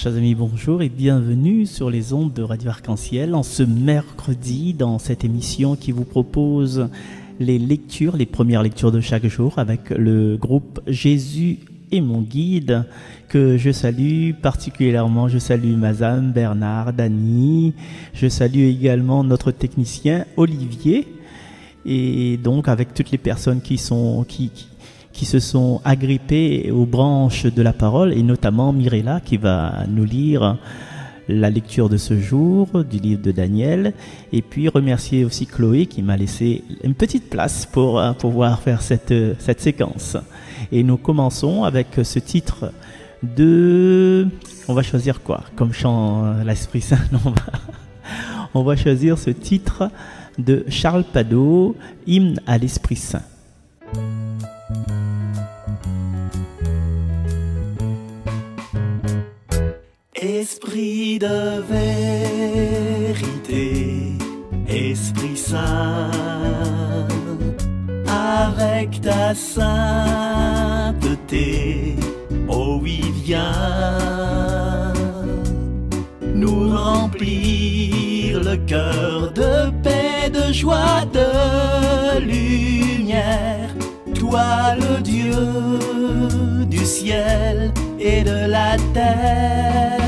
Chers amis, bonjour et bienvenue sur les ondes de Radio Arc-en-Ciel en ce mercredi dans cette émission qui vous propose les lectures, les premières lectures de chaque jour avec le groupe Jésus est mon guide que je salue particulièrement. Je salue Mazam, Bernard, Dany, je salue également notre technicien Olivier et donc avec toutes les personnes qui se sont agrippées aux branches de la parole et notamment Mirella qui va nous lire la lecture de ce jour du livre de Daniel et puis remercier aussi Chloé qui m'a laissé une petite place pour pouvoir faire cette séquence. Et nous commençons avec ce titre de... On va choisir quoi comme chant l'Esprit Saint? On va choisir ce titre de Charles Padoue, Hymne à l'Esprit Saint. Esprit de vérité, Esprit Saint, avec ta sainteté, oh oui, viens nous remplir le cœur de paix, de joie, de lumière. Toi le Dieu du ciel et de la terre,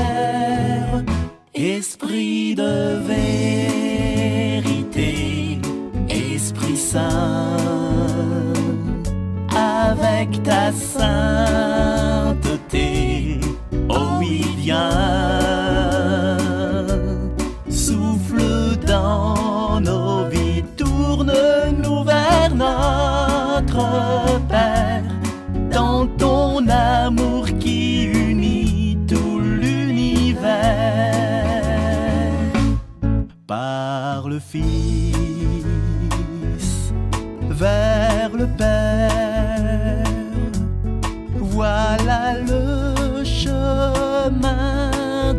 Esprit de vérité, Esprit Saint, avec ta sainteté, oh oui, viens, souffle dans nos vies, tourne-nous vers notre Père, dans ton amour qui unit tout l'univers. Par le Fils vers le Père, voilà le chemin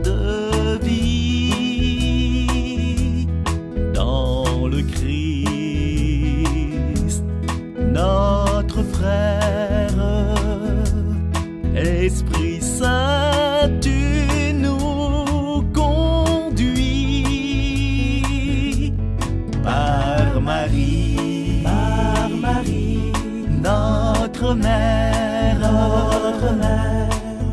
de vie. Dans le Christ, notre frère, Esprit Saint, tu nous conduis. Par Marie, notre mère,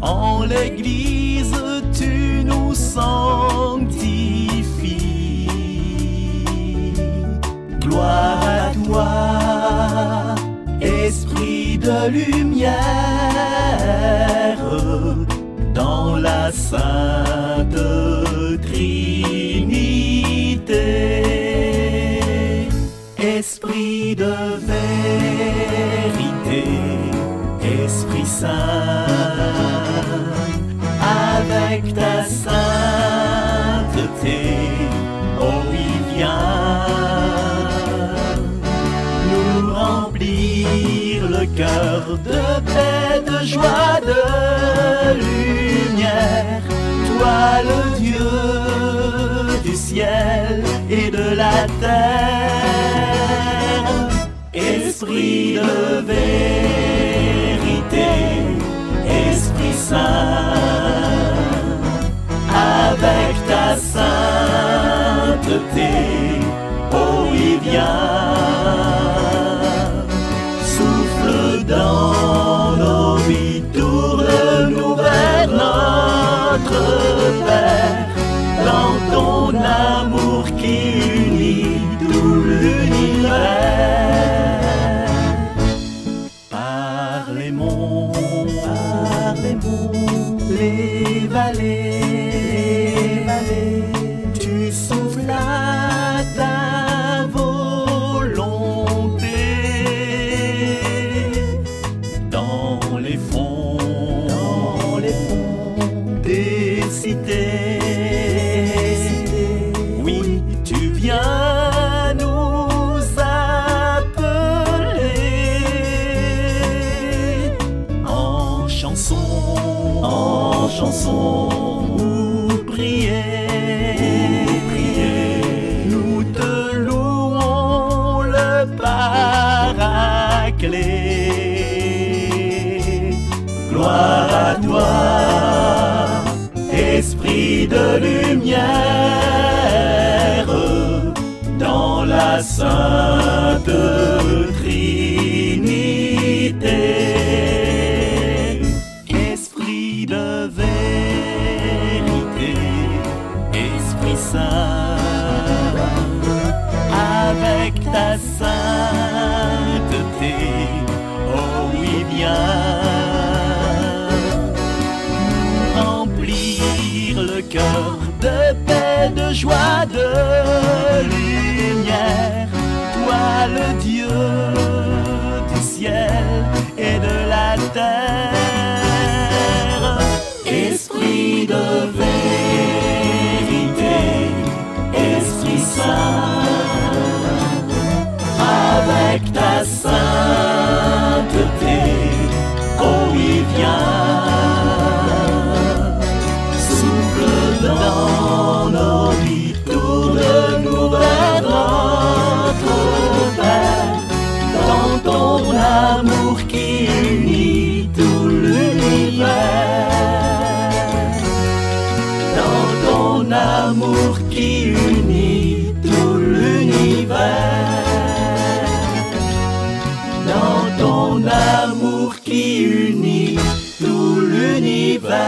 en l'Église tu nous sanctifies. Gloire à toi, Esprit de lumière, dans la Sainte Trinité. Esprit de vérité, Esprit Saint, avec ta sainteté, oh oui, viens nous remplir le cœur de paix, de joie, de lumière. Toi le Dieu du ciel et de la terre, Esprit de vérité, Esprit Saint, avec ta sainteté, oh oui, viens, souffle dans nos vies, tourne-nous vers notre Père, dans ton amour qui unit tout l'univers. Par les monts, les vallées, tu souffles à ta volonté. Dans les fonds des cités, oui, tu viens nous appeler en chanson ou prier. Nous te louons le Paraclet. Gloire à toi, Sainte Trinité. Esprit de vérité, Esprit Saint, avec ta sainteté, oh oui, viens remplir le cœur de paix, de joie, de lumière. Toi le Dieu du ciel et de la terre. Esprit de vérité, Esprit Saint, avec ta sainteté, oh oui, viens, souffle dans nos vies, tourne-nous vers notre Père, dans ton amour qui unit tout l'univers, dans ton amour qui unit tout l'univers, dans ton amour qui unit tout l'univers.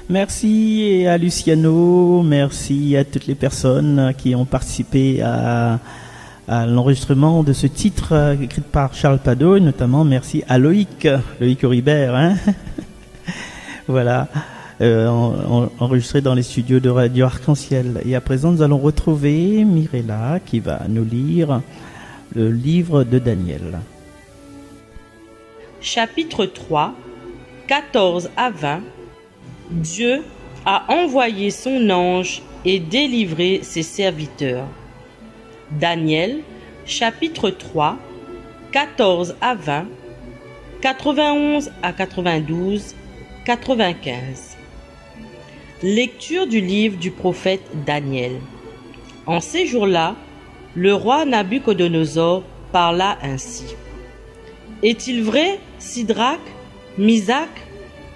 Merci à Luciano, merci à toutes les personnes qui ont participé à l'enregistrement de ce titre écrit par Charles Padoe, notamment merci à Loïc Auribert, hein. Voilà, enregistré dans les studios de Radio Arc-en-Ciel. Et à présent, nous allons retrouver Mirella qui va nous lire le livre de Daniel. Chapitre 3, 14 à 20. Dieu a envoyé son ange et délivré ses serviteurs. Daniel, chapitre 3, 14 à 20, 91 à 92, 95. Lecture du livre du prophète Daniel. En ces jours-là, le roi Nabuchodonosor parla ainsi. Est-il vrai, Sidrac, Misac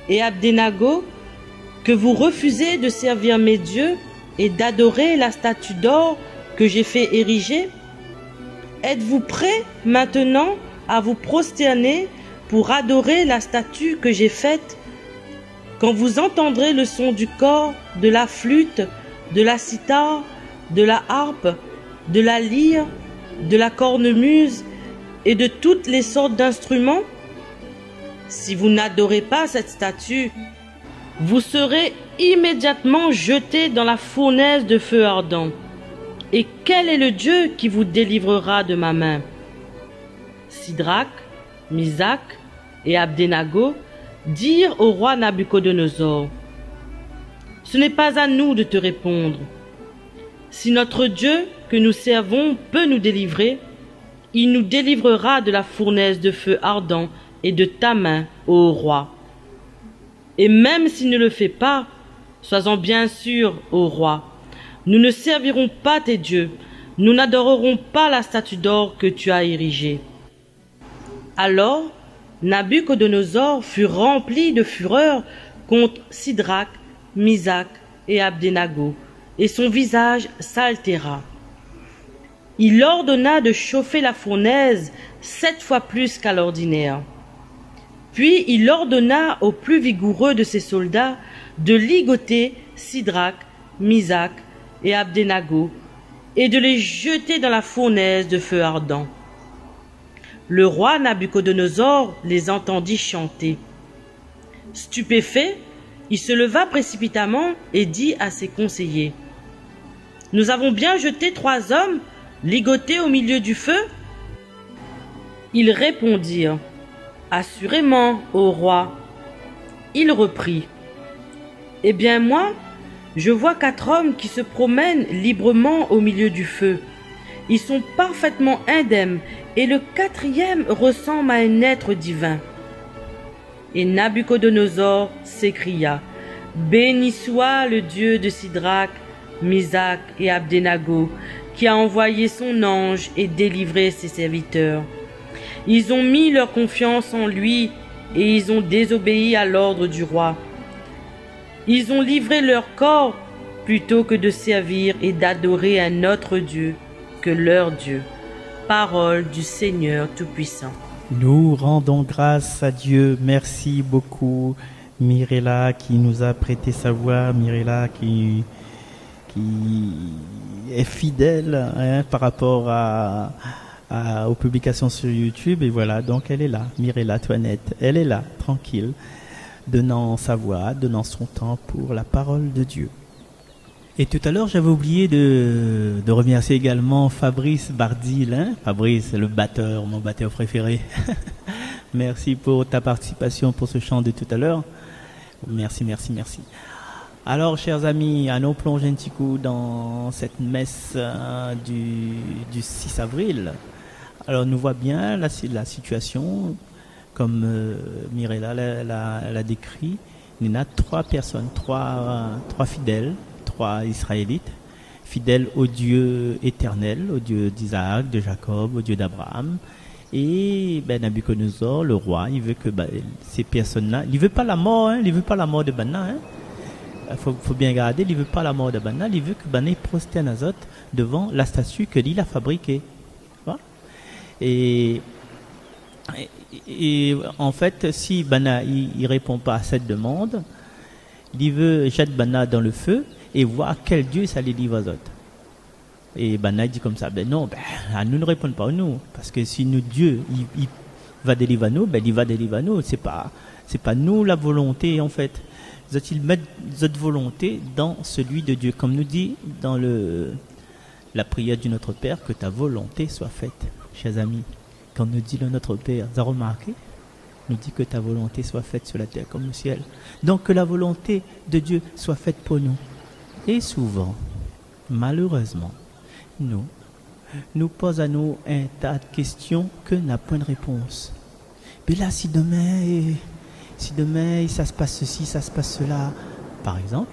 et Abdenago, que vous refusez de servir mes dieux et d'adorer la statue d'or que j'ai fait ériger? Êtes-vous prêts maintenant à vous prosterner pour adorer la statue que j'ai faite? Quand vous entendrez le son du cor, de la flûte, de la cithare, de la harpe, de la lyre, de la cornemuse et de toutes les sortes d'instruments? Si vous n'adorez pas cette statue, vous serez immédiatement jetés dans la fournaise de feu ardent. Et quel est le Dieu qui vous délivrera de ma main? Sidrac, Misac et Abdenago dirent au roi Nabuchodonosor: ce n'est pas à nous de te répondre. Si notre Dieu que nous servons peut nous délivrer, il nous délivrera de la fournaise de feu ardent et de ta main, ô roi. Et même s'il ne le fait pas, sois-en bien sûr, ô roi, nous ne servirons pas tes dieux, nous n'adorerons pas la statue d'or que tu as érigée. Alors Nabuchodonosor fut rempli de fureur contre Sidrac, Misac et Abdenago, et son visage s'altéra. Il ordonna de chauffer la fournaise 7 fois plus qu'à l'ordinaire. Puis il ordonna aux plus vigoureux de ses soldats de ligoter Sidrac, Misac et Abdenago et de les jeter dans la fournaise de feu ardent. Le roi Nabuchodonosor les entendit chanter. Stupéfait, il se leva précipitamment et dit à ses conseillers: nous avons bien jeté 3 hommes ligotés au milieu du feu? Ils répondirent: assurément, ô roi. Il reprit: eh bien moi, je vois 4 hommes qui se promènent librement au milieu du feu. Ils sont parfaitement indemnes, et le 4e ressemble à un être divin. Et Nabuchodonosor s'écria: béni soit le Dieu de Sidrac, Misac et Abdenago, qui a envoyé son ange et délivré ses serviteurs. Ils ont mis leur confiance en lui et ils ont désobéi à l'ordre du roi. Ils ont livré leur corps plutôt que de servir et d'adorer un autre Dieu que leur Dieu. Parole du Seigneur Tout-Puissant. Nous rendons grâce à Dieu. Merci beaucoup, Mirella, qui nous a prêté sa voix. Mirella qui est fidèle par rapport aux publications sur YouTube. Et voilà, donc elle est là, Mirella Toinette. Elle est là, tranquille, donnant sa voix, donnant son temps pour la parole de Dieu. Et tout à l'heure, j'avais oublié de remercier également Fabrice Bardil. Fabrice, le batteur, mon batteur préféré. Merci pour ta participation pour ce chant de tout à l'heure. Merci. Alors, chers amis, allons plonger un petit coup dans cette messe du 6 avril. Alors, nous voit bien la situation, comme Mirella l'a décrit. Il y en a 3 personnes, 3 fidèles. 3 Israélites, fidèles au Dieu éternel, au Dieu d'Isaac, de Jacob, au Dieu d'Abraham. Et Nabuchodonosor, le roi, il veut que ces personnes-là, il veut pas la mort, il veut pas la mort de Bana. Faut bien regarder, il veut pas la mort de Bana, il veut que Bana prosterne Azot devant la statue que lui a fabriquée. Et en fait, si Bana il répond pas à cette demande, il veut jeter Bana dans le feu et voir quel Dieu ça les livre aux autres. Et Bana dit comme ça, non, à nous ne répondons pas à nous, parce que si nous Dieu il va délivrer nous, il va délivrer nous. C'est pas nous la volonté en fait. Ils mettent notre volonté dans celui de Dieu, comme nous dit dans la prière du Notre Père, que ta volonté soit faite, chers amis. Quand nous dit le Notre Père, vous avez remarqué? Nous dit que ta volonté soit faite sur la terre comme au ciel. Donc que la volonté de Dieu soit faite pour nous. Et souvent, malheureusement, nous pose à nous un tas de questions que n'a point de réponse. Mais là, si demain, ça se passe ceci, ça se passe cela, par exemple,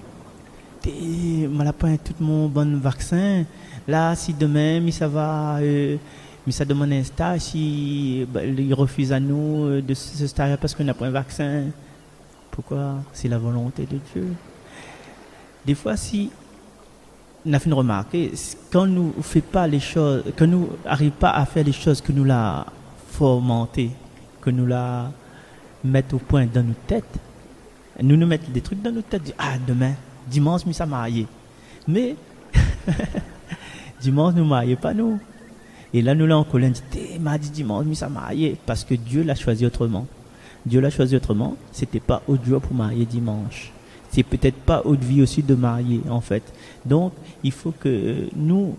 moi pas tout mon bon vaccin. Là, si demain, ça va, mais ça demande un stage, si il refuse à nous de ce stage parce qu'on n'a pas un vaccin. Pourquoi? C'est la volonté de Dieu. Des fois, si on a fait une remarque, quand nous fait pas les choses, quand nous n'arrivons pas à faire les choses que nous l'a fomenté, que nous la mettre au point dans nos têtes, nous mettons des trucs dans nos têtes, demain, dimanche, nous sommes mariés. Mais dimanche, nous ne marions pas nous. Et là, nous l'avons en colère, dit, mardi, dimanche, nous sommes mariés, parce que Dieu l'a choisi autrement. Dieu l'a choisi autrement, c'était pas autre jour pour marier dimanche. C'est peut-être pas autre vie aussi de marier, en fait. Donc, il faut que nous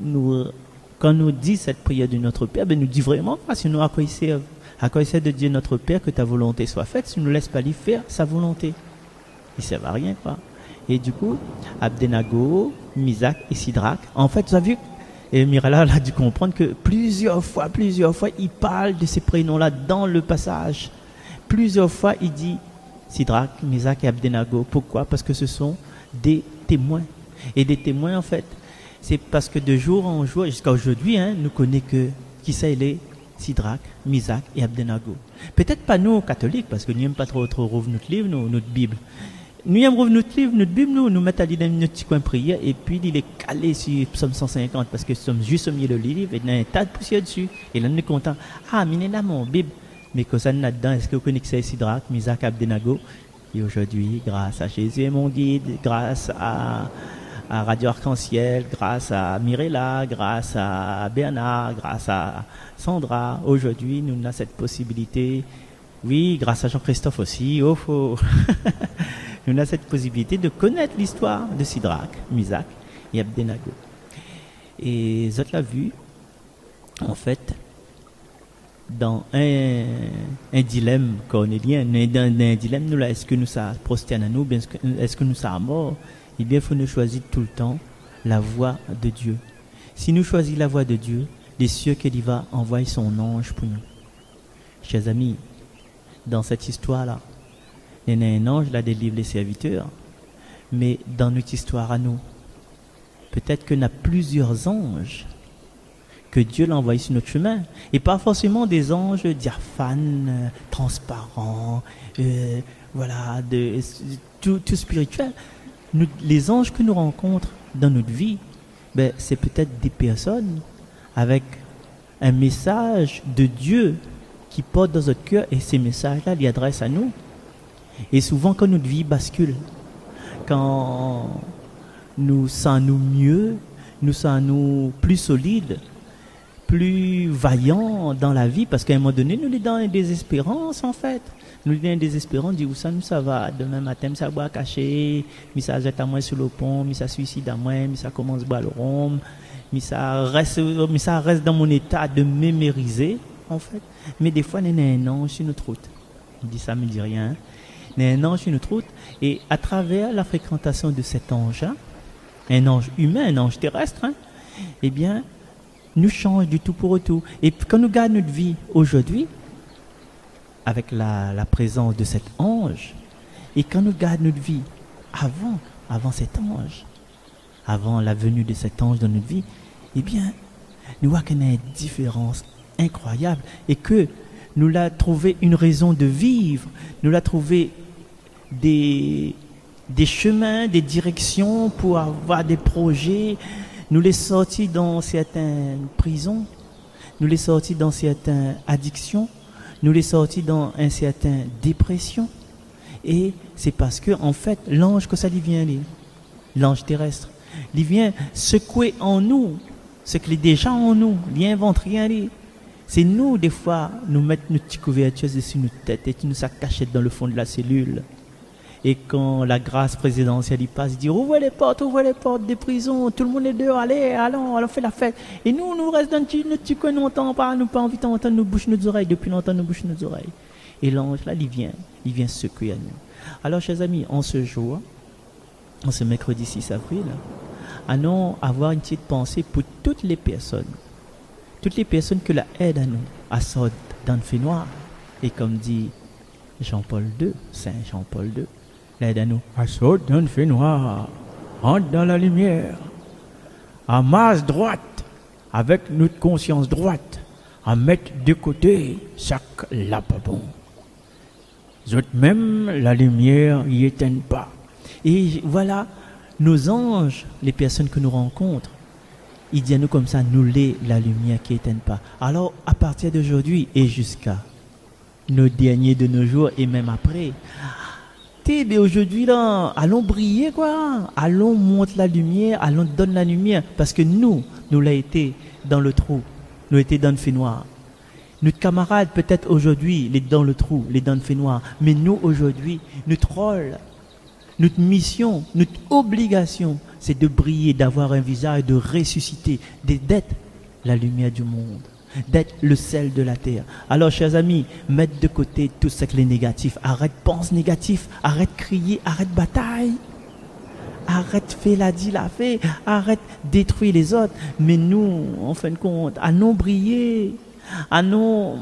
quand nous dit cette prière de notre Père, nous dit vraiment, si nous accueillons de Dieu notre Père, que ta volonté soit faite, si nous ne laisse pas lui faire sa volonté. Il ne sert à rien, quoi. Et du coup, Abdenago, Misak et Sidrak, en fait, vous avez vu, et Mirella a dû comprendre que plusieurs fois, il parle de ces prénoms-là dans le passage. Plusieurs fois, il dit Sidrak, Misak et Abdenago. Pourquoi? Parce que ce sont des témoins. Et des témoins, en fait, c'est parce que de jour en jour, jusqu'à aujourd'hui, nous connaissons que qui ça il est Sidrak, Misak et Abdenago. Peut-être pas nous, catholiques, parce que nous n'aimons pas trop rouvrir notre livre, notre Bible. Nous aimons rouvrir notre livre, notre Bible, nous mettons à l'idée de notre petit coin prière, et puis il est calé sur Psaume 150, parce que nous sommes juste au milieu de le livre, et il y a un tas de poussière dessus. Et là, nous sommes contents. Mais il est là, mon Bible. Mais que ça là-dedans, est-ce que vous connaissez que c'est Sidrak, Misak, Abdenago? Et aujourd'hui, grâce à Jésus et mon guide, grâce à Radio Arc-en-Ciel, grâce à Mirella, grâce à Bernard, grâce à Sandra, aujourd'hui, nous avons cette possibilité. Oui, grâce à Jean-Christophe aussi. Nous avons cette possibilité de connaître l'histoire de Sidrak, Misak et Abdenago. Et vous l'avez vu, en fait, dans un dilemme cornélien, dans un dilemme, nous là, est-ce que nous ça prosterne à nous, bien est-ce que nous ça mort? Eh bien, il faut nous choisir tout le temps la voie de Dieu. Si nous choisissons la voie de Dieu, les cieux qu'il va envoyer son ange pour nous. Chers amis, dans cette histoire-là, il y a un ange là délivre les serviteurs, mais dans notre histoire à nous, peut-être qu'il y a plusieurs anges que Dieu l'a envoyé sur notre chemin. Et pas forcément des anges diaphanes, transparents, tout spirituel. Les anges que nous rencontrons dans notre vie, ben, c'est peut-être des personnes avec un message de Dieu qui porte dans notre cœur, et ces messages-là, ils adressent à nous. Et souvent, quand notre vie bascule, quand nous sentons mieux, nous sentons plus solides, plus vaillants dans la vie, parce qu'à un moment donné, nous sommes dans une désespérance, en fait. Nous sommes dans une désespérance, nous disons, nous, ça va, demain matin, ça va cacher, mais ça jette à moi sur le pont, mais ça suicide à moi, mais ça commence à boire le rhum, mais ça reste dans mon état de mémoriser, en fait. Mais des fois, il y a un ange sur notre route. Il dit ça, ne me dit rien. Il y a un ange sur notre route, et à travers la fréquentation de cet ange-là, un ange humain, un ange terrestre, hein, eh bien, nous change du tout pour tout. Et quand nous gagnons notre vie aujourd'hui, avec la présence de cet ange, et quand nous gagnons notre vie avant cet ange, avant la venue de cet ange dans notre vie, eh bien, nous voyons qu'il y a une différence incroyable, et que nous l'avons trouvé une raison de vivre, nous l'avons trouvé des chemins, des directions pour avoir des projets. Nous les sortis dans certaines prisons, nous les sortis dans certaines addictions, nous les sortis dans une certaine dépression. Et c'est parce que, en fait, l'ange, que ça lui vient, l'ange terrestre, il vient secouer en nous ce qui est déjà en nous, il invente rien. C'est nous, des fois, nous mettre notre petite couverture dessus notre tête et nous ça cachette dans le fond de la cellule. Et quand la grâce présidentielle y passe, il dit ouvrez les portes des prisons, tout le monde est dehors, allons, fait la fête. Et nous restons dans notre petit coin, nous n'entendons pas, nous pas envie d'entendre, nous bouchons nos oreilles, depuis longtemps nous bouchons nos oreilles. Et l'ange là, il vient secouer à nous. Alors chers amis, en ce jour, en ce mercredi 6 avril, allons avoir une petite pensée pour toutes les personnes que la aide à nous, à sortir dans le fait noir. Et comme dit Jean-Paul II, Saint Jean-Paul II, l'aide à nous, à sortir dans le fait noir, entre dans la lumière, à masse droite, avec notre conscience droite, à mettre de côté chaque lapabon. Même la lumière n'y éteint pas. Et voilà, nos anges, les personnes que nous rencontrent, ils disent à nous comme ça, nous la lumière qui n'éteint pas. Alors, à partir d'aujourd'hui et jusqu'à nos derniers de nos jours et même après, mais aujourd'hui là, allons briller quoi, allons monter la lumière, allons donner la lumière, parce que nous l'avons été dans le trou, nous étions dans le fait noir. Notre camarade peut-être aujourd'hui, il est dans le trou, il est dans le fait noir, mais nous aujourd'hui, notre rôle, notre mission, notre obligation, c'est de briller, d'avoir un visage, de ressusciter, d'être la lumière du monde, d'être le sel de la terre. Alors, chers amis, mettez de côté tout ce qui est négatif. Arrête pense négatif, arrête crier, arrête bataille, arrête faire la dit la fait, arrête détruire les autres. Mais nous, en fin de compte, allons briller, allons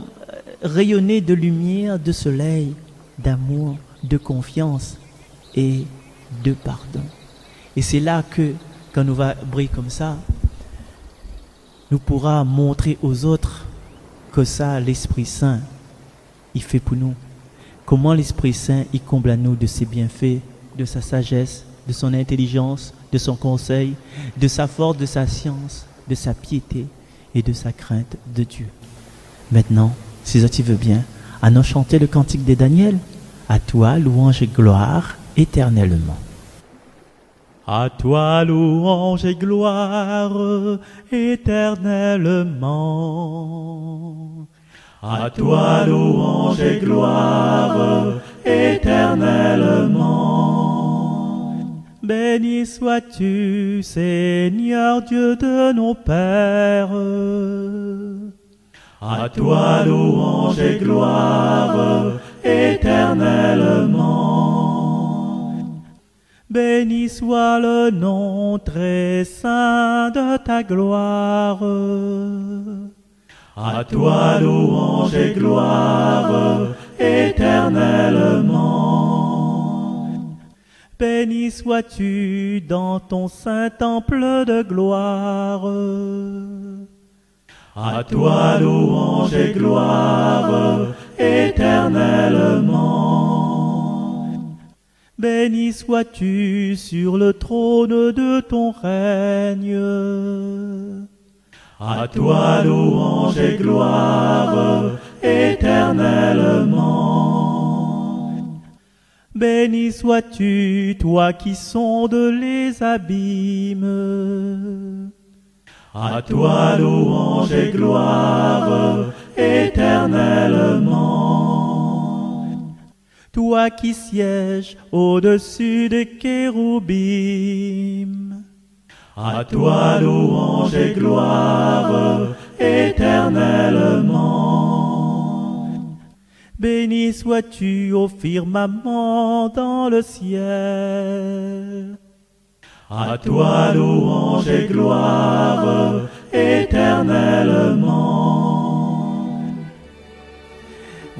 rayonner de lumière, de soleil, d'amour, de confiance et de pardon. Et c'est là que, quand nous va briller comme ça, nous pourra montrer aux autres que ça, l'Esprit Saint, il fait pour nous. Comment l'Esprit Saint, il comble à nous de ses bienfaits, de sa sagesse, de son intelligence, de son conseil, de sa force, de sa science, de sa piété et de sa crainte de Dieu. Maintenant, si tu veux bien, allons chanter le cantique de Daniel. À toi, louange et gloire éternellement. À toi louange et gloire éternellement. À toi louange et gloire éternellement. Béni sois-tu, Seigneur Dieu de nos pères. À toi louange et gloire éternellement. Béni soit le nom très saint de ta gloire. À toi louange et gloire éternellement. Béni sois-tu dans ton saint temple de gloire. À toi louange et gloire éternellement. Béni sois-tu sur le trône de ton règne. À toi louange et gloire éternellement. Béni sois-tu, toi qui sondes les abîmes. À toi louange et gloire éternellement. Toi qui sièges au-dessus des kéroubim. À toi louange et gloire éternellement. Béni sois-tu au firmament dans le ciel. À toi louange et gloire éternellement.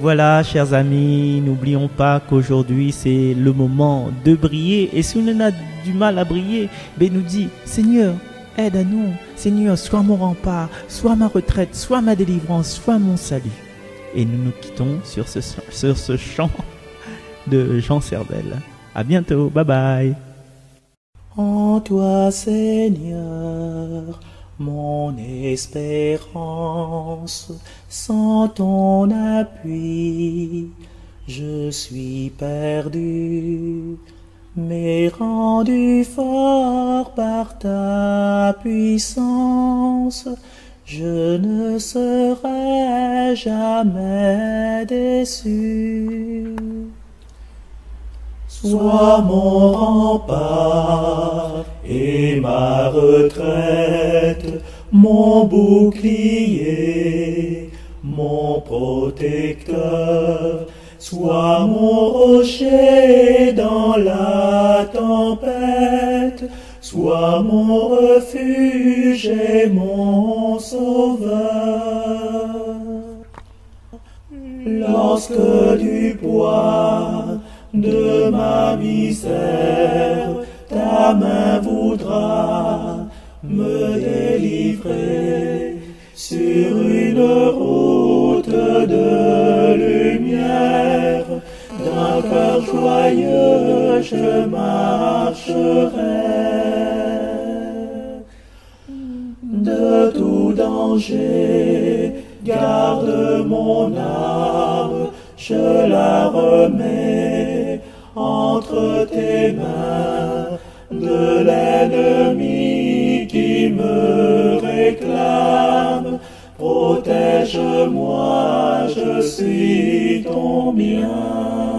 Voilà, chers amis, n'oublions pas qu'aujourd'hui c'est le moment de briller. Et si on en a du mal à briller, ben nous dit, Seigneur, aide à nous. Seigneur, sois mon rempart, sois ma retraite, sois ma délivrance, sois mon salut. Et nous nous quittons sur ce chant de Jean Servel. À bientôt, bye bye. En toi, Seigneur, mon espérance, sans ton appui, je suis perdu, mais rendu fort par ta puissance, je ne serai jamais déçu. Sois mon rempart et ma retraite, mon bouclier, mon protecteur. Sois mon rocher dans la tempête, sois mon refuge et mon sauveur. Lorsque du poids de ma misère, ta main voudra me délivrer sur une route de lumière. D'un cœur joyeux je marcherai. De tout danger, garde mon âme, je la remets entre tes mains, de l'ennemi qui me réclame. Protège-moi, je suis ton bien.